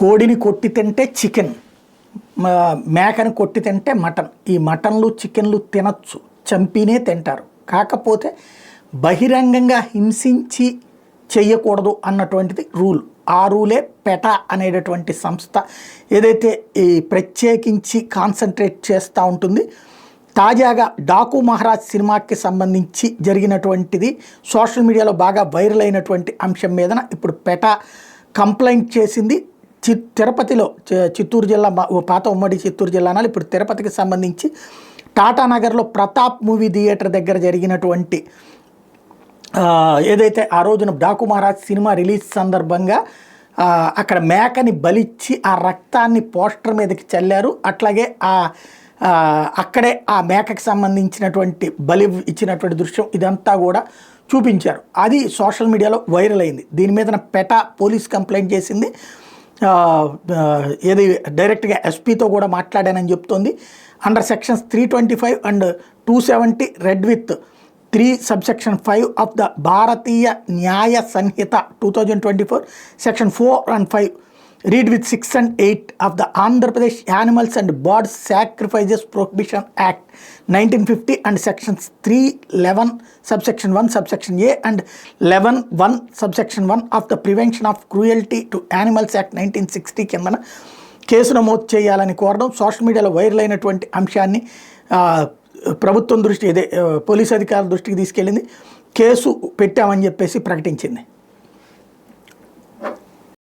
కోడిని కొట్టి తింటే చికెన్, మేకని కొట్టి తింటే మటన్. ఈ మటన్లు చికెన్లు తినచ్చు, చంపినే తింటారు. కాకపోతే బహిరంగంగా హింసించి చెయ్యకూడదు అన్నటువంటిది రూల్. ఆ రూలే పెటా అనేటటువంటి సంస్థ ఏదైతే ఈ ప్రత్యేకించి కాన్సన్ట్రేట్ చేస్తూ ఉంటుంది. తాజాగా డాకు మహారాజ్ సినిమాకి సంబంధించి జరిగినటువంటిది సోషల్ మీడియాలో బాగా వైరల్ అయినటువంటి అంశం మీదన ఇప్పుడు పెటా కంప్లైంట్ చేసింది. తిరుపతిలో, చిత్తూరు జిల్లా, పాత ఉమ్మడి చిత్తూరు జిల్లా అనాలి, ఇప్పుడు తిరుపతికి సంబంధించి టాటానగర్లో ప్రతాప్ మూవీ థియేటర్ దగ్గర జరిగినటువంటి ఏదైతే ఆ రోజున డాకు మహారాజ్ సినిమా రిలీజ్ సందర్భంగా అక్కడ మేకని బలిచ్చి ఆ రక్తాన్ని పోస్టర్ మీదకి చల్లారు. అట్లాగే అక్కడే ఆ మేకకి సంబంధించినటువంటి బలి ఇచ్చినటువంటి దృశ్యం ఇదంతా కూడా చూపించారు. అది సోషల్ మీడియాలో వైరల్ అయింది. దీని మీద పెటా పోలీస్ కంప్లైంట్ చేసింది. ఏది డైరెక్ట్గా ఎస్పీతో కూడా మాట్లాడానని చెప్తోంది. Under sections 325 and 270 read with 3 subsection 5 of the Bharatiya Nyaya Sanhita 2024 section 4 and 5 read with 6 and 8 of the Andhra Pradesh animals and bird sacrifices prohibition act 1950 and sections 311 subsection 1 subsection A and 11(1) subsection 1 of the prevention of cruelty to animals act 1960 కిందన case నమోదు చేయాలని కోరడం social మీడియాలో viral అయినటువంటి అంశాన్ని ప్రభుత్వం దృష్టి, police అధికారుల దృష్టికి తీసుకెళ్ళింది. కేసు పెట్టామని చెప్పేసి ప్రకటించింది.